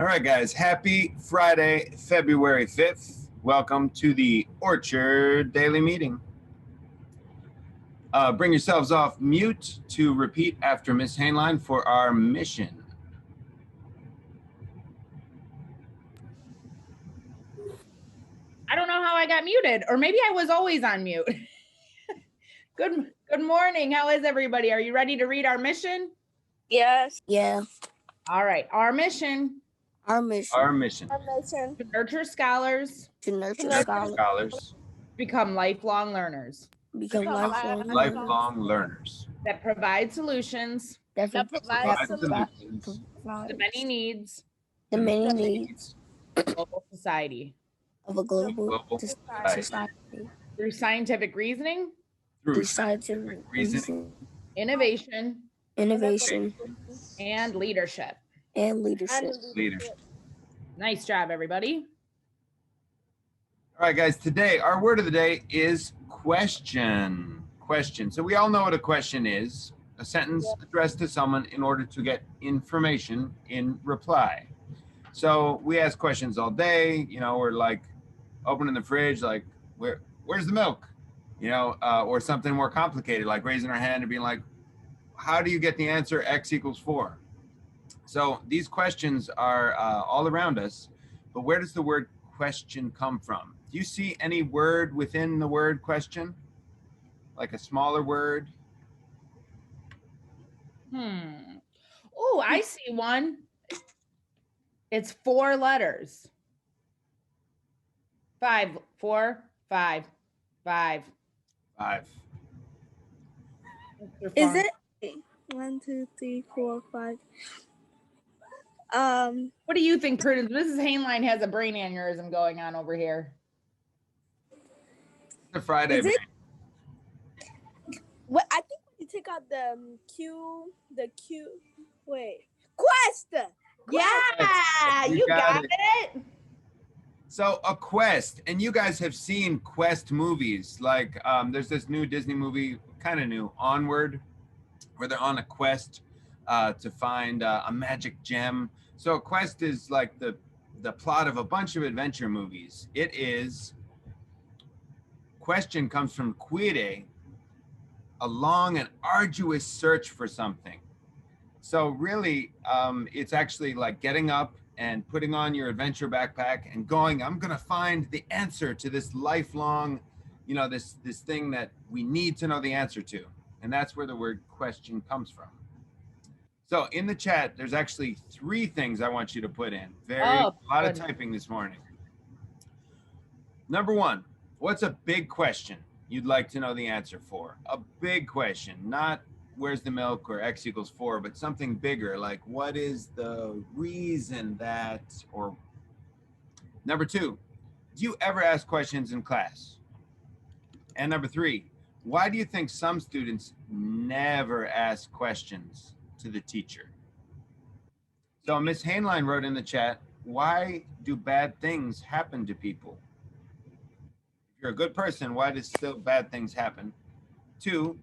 All right, guys. Happy Friday, February 5th. Welcome to the Orchard Daily Meeting. Bring yourselves off mute to repeat after Miss Hainline for our mission. I don't know how I got muted, or maybe I was always on mute. Good morning. How is everybody? Are you ready to read our mission? Yes. Yeah. All right. Our mission. Our mission. To nurture scholars. To nurture Scholars. scholars. Become lifelong learners. Become Lifelong learners. That provide solutions. That Provide provides solutions. The many needs. the many needs Of global society. of a global Society. society. Through scientific reasoning. Through Scientific reasoning. Innovation. innovation, And leadership. and leadership. Leadership. Nice job, everybody. All right, guys. Today, our word of the day is question. Question. So we all know what a question is. A sentence addressed to someone in order to get information in reply. So we ask questions all day. You know, we're like opening the fridge, like, where's the milk? You know, or something more complicated, like raising our hand and being like, how do you get the answer X equals 4? So these questions are all around us, but where does the word question come from? Do you see any word within the word question? Like a smaller word? Oh, I see one. It's 4 letters. 5, 4, 5, 5. 5. Is it 1, 2, 3, 4, 5? What do you think, Prudence? Mrs. Hainline has a brain aneurysm going on over here. It's a Friday. Is it? What I think when you take out the Q. Wait, quest. Yeah, You you got got it. So a quest, and you guys have seen quest movies. Like there's this new Disney movie, kind of new, Onward, where they're on a quest to find a magic gem. So a quest is like the plot of a bunch of adventure movies. It is, question comes from quire, a long and arduous search for something. So really, it's actually like getting up and putting on your adventure backpack and going, I'm going to find the answer to this lifelong, you know, this thing that we need to know the answer to. And that's where the word question comes from. So in the chat, there's actually 3 things I want you to put in. A lot of typing this morning. Number 1, what's a big question you'd like to know the answer for? A big question, not where's the milk or X equals 4, but something bigger, like what is the reason that, or number 2, do you ever ask questions in class? And number 3, why do you think some students never ask questions to the teacher? So Miss Hainline wrote in the chat, why do bad things happen to people? If you're a good person, why does still bad things happen? 2,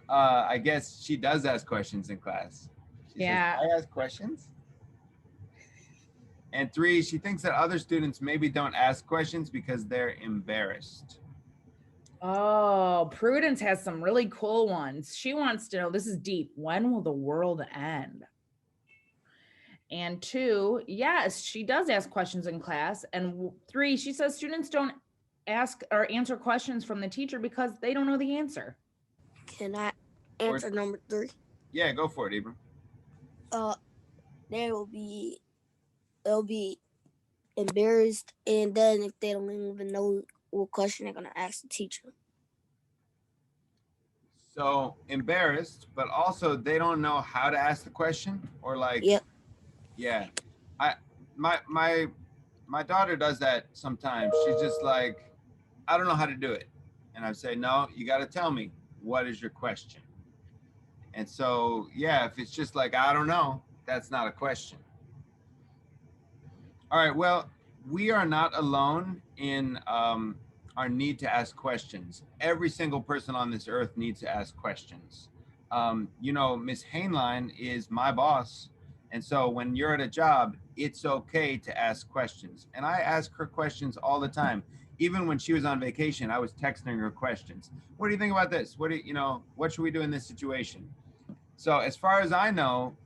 I guess she does ask questions in class. She says, I ask questions. And 3, she thinks that other students maybe don't ask questions because they're embarrassed. Oh, Prudence has some really cool ones. She wants to know, this is deep, when will the world end? And 2, yes, she does ask questions in class. And 3, she says students don't ask or answer questions from the teacher because they don't know the answer. Can I answer number 3? Yeah, go for it, Ibram. They'll be embarrassed, and then if they don't even know what question they're gonna ask the teacher. So embarrassed, but also they don't know how to ask the question, or like, Yep. Yeah, my daughter does that sometimes. She's just like, I don't know how to do it, and I say, no, you got to tell me, what is your question? And so, yeah, if it's just like, I don't know, that's not a question. All right, well, we are not alone in our need to ask questions. Every single person on this earth needs to ask questions. You know, Miss Hainline is my boss, And so when you're at a job, it's okay to ask questions. And I ask her questions all the time. Even when she was on vacation, I was texting her questions. What do you think about this? What do you know, what should we do in this situation? So as far as I know,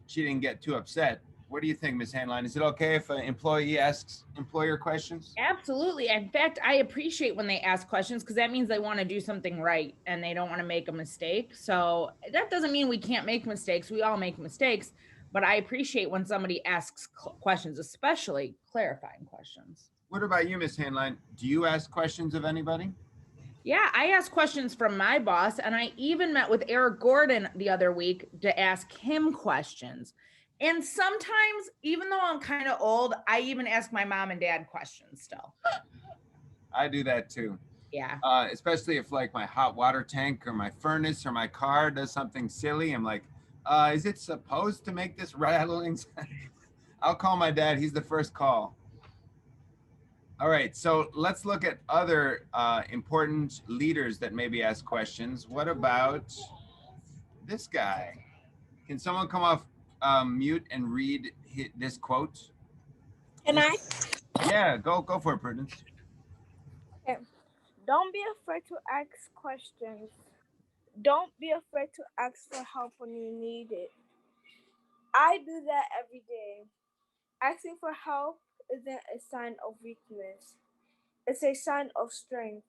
she didn't get too upset. What do you think, Ms. Handline? Is it okay if an employee asks employer questions? Absolutely. In fact, I appreciate when they ask questions because that means they want to do something right and they don't want to make a mistake. So that doesn't mean we can't make mistakes. We all make mistakes, but I appreciate when somebody asks questions, especially clarifying questions. What about you, Ms. Handline? Do you ask questions of anybody? Yeah, I asked questions from my boss, and I even met with Eric Gordon the other week to ask him questions. And sometimes, even though I'm kind of old, I even ask my mom and dad questions still. I do that too. Yeah. Especially if like my hot water tank or my furnace or my car does something silly. I'm like, is it supposed to make this rattling? I'll call my dad. He's the first call. All right, so let's look at other important leaders that maybe ask questions. What about this guy? Can someone come off mute and read this quote? Can I? Yeah, go for it, Prudence. Okay. Don't be afraid to ask questions. Don't be afraid to ask for help when you need it. I do that every day. Asking for help isn't a sign of weakness. It's a sign of strength.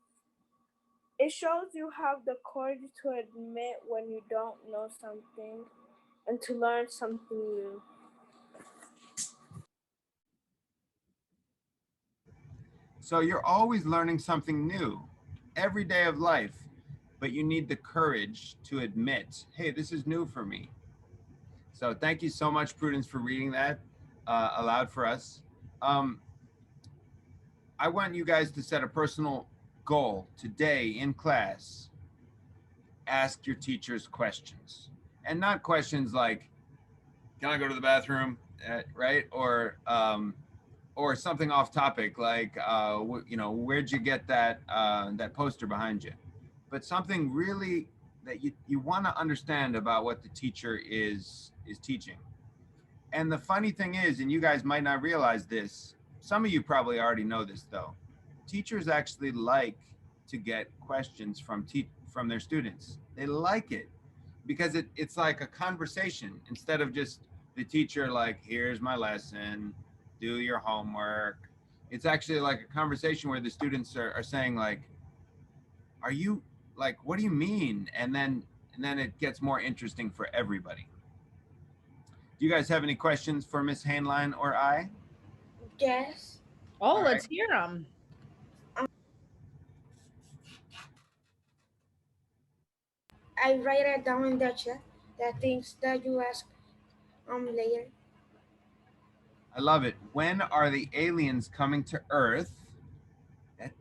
It shows you have the courage to admit when you don't know something and to learn something new. So you're always learning something new every day of life, but you need the courage to admit, hey, this is new for me. So thank you so much, Prudence, for reading that aloud for us. I want you guys to set a personal goal today in class. Ask your teachers questions, and not questions like, can I go to the bathroom? Right? Or something off topic like, where'd you get that poster behind you? But something really that you want to understand about what the teacher is teaching. And the funny thing is, and you guys might not realize this, some of you probably already know this though, teachers actually like to get questions from their students. They like it because it's like a conversation instead of just the teacher like, here's my lesson, do your homework. It's actually like a conversation where the students are saying like, are you like, what do you mean? And then it gets more interesting for everybody. Do you guys have any questions for Miss Handline or I? Yes. Oh, All let's right. hear them. I write it down in the chat, the things that you ask later. I love it. When are the aliens coming to Earth?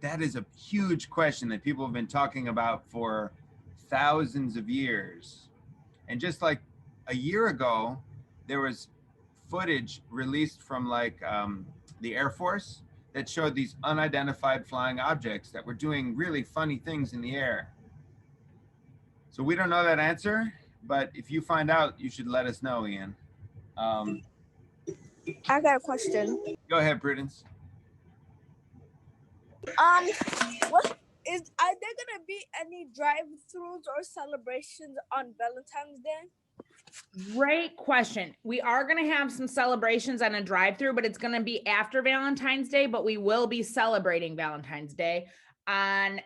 That is a huge question that people have been talking about for thousands of years. And just like a year ago, there was footage released from like the Air Force that showed these unidentified flying objects that were doing really funny things in the air. So we don't know that answer, but if you find out, you should let us know, Ian. I got a question. Go ahead, Prudence. What are there gonna be any drive-throughs or celebrations on Valentine's Day? Great question. We are going to have some celebrations on a drive-through, but it's going to be after Valentine's Day, but we will be celebrating Valentine's Day on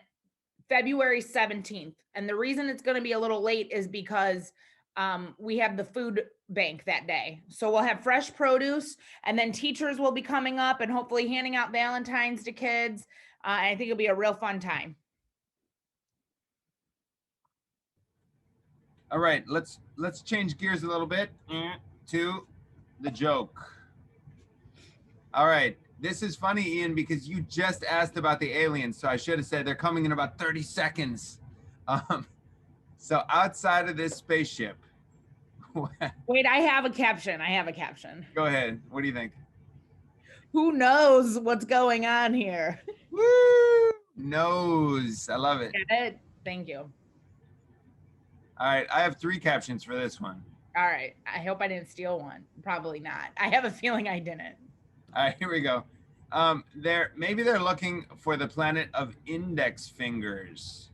February 17th. And the reason it's going to be a little late is because we have the food bank that day. So we'll have fresh produce, and then teachers will be coming up and hopefully handing out Valentine's to kids. I think it'll be a real fun time. All right, let's change gears a little bit to the joke. All right, this is funny, Ian, because you just asked about the aliens, so I should have said they're coming in about 30 seconds. So outside of this spaceship. Wait, I have a caption. Go ahead. What do you think? Who knows what's going on here? Woo! Nose. I love it. Get it? Thank you. All right, I have 3 captions for this one. All right. I hope I didn't steal one. Probably not. I have a feeling I didn't. All right, here we go. Maybe they're looking for the planet of index fingers.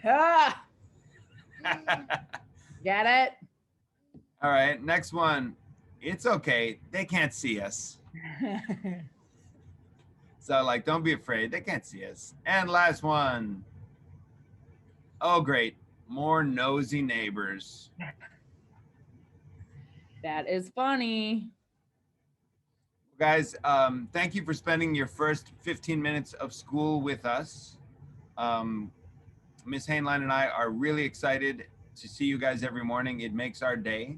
Ah, get it? All right, next one. It's okay. They can't see us. So, like, don't be afraid. They can't see us. And last one. Oh, great. More nosy neighbors. That is funny. Guys, thank you for spending your first 15 minutes of school with us. Miss Hainline and I are really excited to see you guys every morning. It makes our day.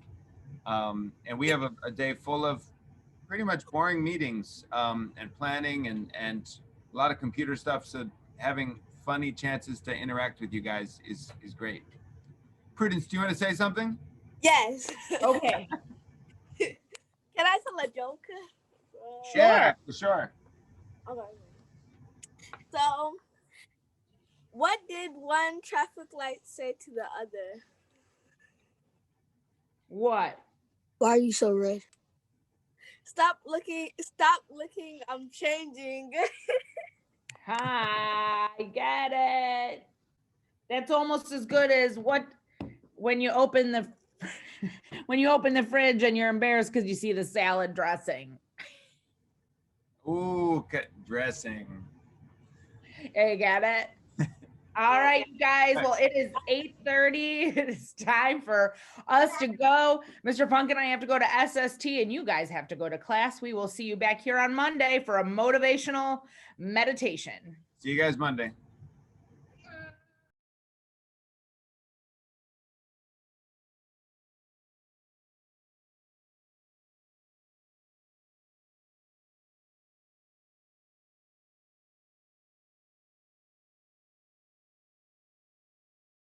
And we have a day full of pretty much boring meetings and planning and a lot of computer stuff. So having funny chances to interact with you guys is great. Prudence, do you want to say something? Yes. Okay. Can I tell a joke? Yeah, for sure. Okay. So, what did one traffic light say to the other? What? Why are you so red? Stop looking, I'm changing. I get it. That's almost as good as when you open the fridge and you're embarrassed because you see the salad dressing. Ooh, dressing. You get it? All right, you guys. Well, it is 8:30. It is time for us to go. Mr. Funk and I have to go to SST, and you guys have to go to class. We will see you back here on Monday for a motivational meditation. See you guys Monday.